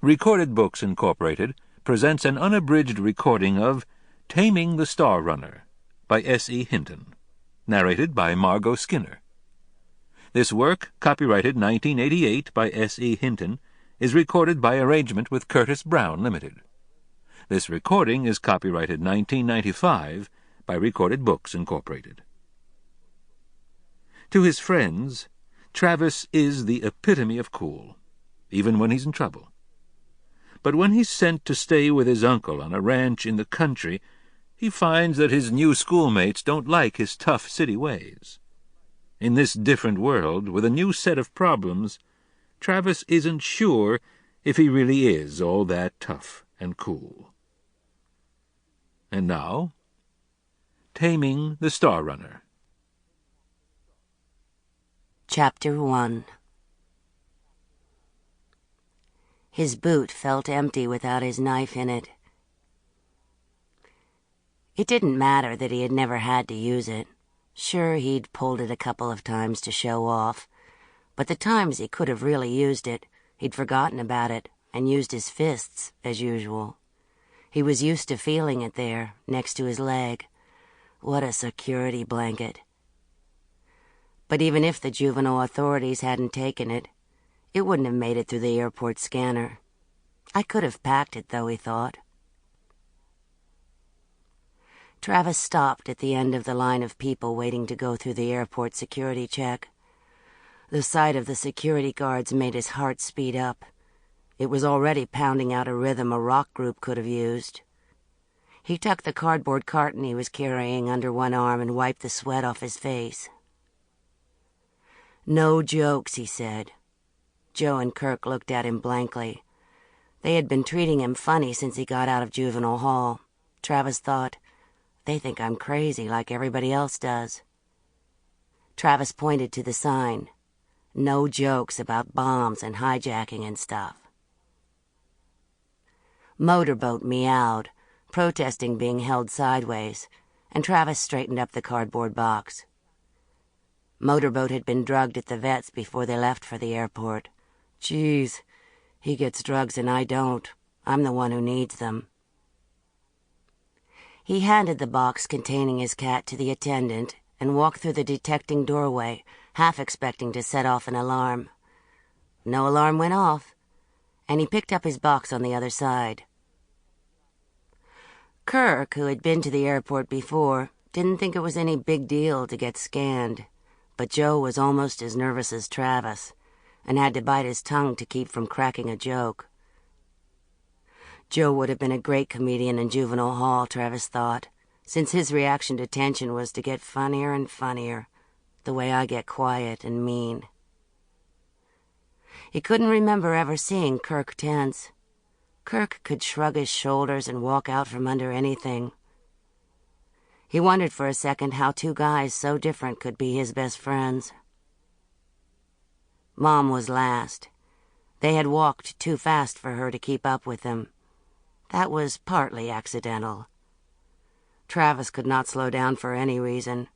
Recorded Books, Incorporated presents an unabridged recording of Taming the Star Runner by S.E. Hinton, narrated by Margo Skinner. This work, copyrighted 1988 by S.E. Hinton, is recorded by arrangement with Curtis Brown Limited. This recording is copyrighted 1995 by Recorded Books, Incorporated. To his friends, Travis is the epitome of cool, even when he's in trouble. But when he's sent to stay with his uncle on a ranch in the country, he finds that his new schoolmates don't like his tough city ways. In this different world, with a new set of problems, Travis isn't sure if he really is all that tough and cool. And now, Taming the Star Runner. Chapter 1. His boot felt empty without his knife in it. It didn't matter that he had never had to use it. Sure, he'd pulled it a couple of times to show off, but the times he could have really used it, he'd forgotten about it and used his fists as usual. He was used to feeling it there, next to his leg. What a security blanket. But even if the juvenile authorities hadn't taken it, it wouldn't have made it through the airport scanner. I could have packed it, though, he thought. Travis stopped at the end of the line of people waiting to go through the airport security check. The sight of the security guards made his heart speed up. It was already pounding out a rhythm a rock group could have used. He tucked the cardboard carton he was carrying under one arm and wiped the sweat off his face. "No jokes," he said. Joe and Kirk looked at him blankly. They had been treating him funny since he got out of juvenile hall. Travis thought, they think I'm crazy like everybody else does. Travis pointed to the sign. No jokes about bombs and hijacking and stuff. Motorboat meowed, protesting being held sideways, and Travis straightened up the cardboard box. Motorboat had been drugged at the vet's before they left for the airport. Geez, he gets drugs and I don't. I'm the one who needs them. He handed the box containing his cat to the attendant and walked through the detecting doorway, half expecting to set off an alarm. No alarm went off, and he picked up his box on the other side. Kirk, who had been to the airport before, didn't think it was any big deal to get scanned, but Joe was almost as nervous as Travis, and had to bite his tongue to keep from cracking a joke. Joe would have been a great comedian in juvenile hall, Travis thought, since his reaction to tension was to get funnier and funnier, the way I get quiet and mean. He couldn't remember ever seeing Kirk tense. Kirk could shrug his shoulders and walk out from under anything. He wondered for a second how two guys so different could be his best friends. Mom was last. They had walked too fast for her to keep up with them. That was partly accidental. Travis could not slow down for any reason.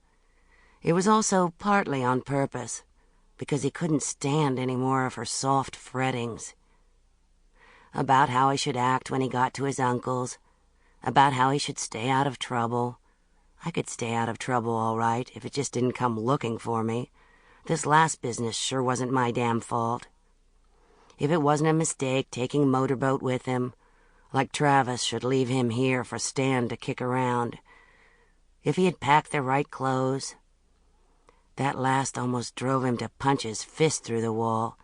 It was also partly on purpose, because he couldn't stand any more of her soft frettings. About how he should act when he got to his uncle's, about how he should stay out of trouble. I could stay out of trouble all right if it just didn't come looking for me. This last business sure wasn't my damn fault. If it wasn't a mistake taking Motorboat with him, like Travis should leave him here for Stan to kick around. If he had packed the right clothes. That last almost drove him to punch his fist through the wall.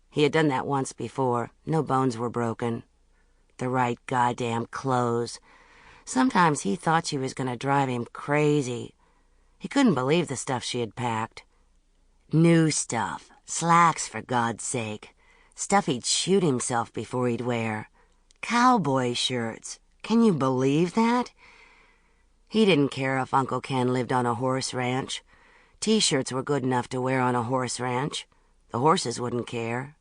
He had done that once before. No bones were broken. The right goddamn clothes. Sometimes he thought she was going to drive him crazy. He couldn't believe the stuff she had packed. New stuff. Slacks, for God's sake. Stuff he'd shoot himself before he'd wear. Cowboy shirts. Can you believe that? He didn't care if Uncle Ken lived on a horse ranch. T-shirts were good enough to wear on a horse ranch. The horses wouldn't care.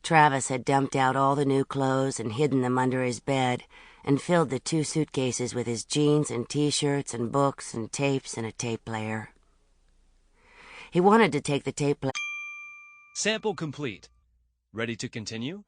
Travis had dumped out all the new clothes and hidden them under his bed and filled the 2 suitcases with his jeans and T-shirts and books and tapes and a tape player. He wanted to take the tape player. Sample complete. Ready to continue?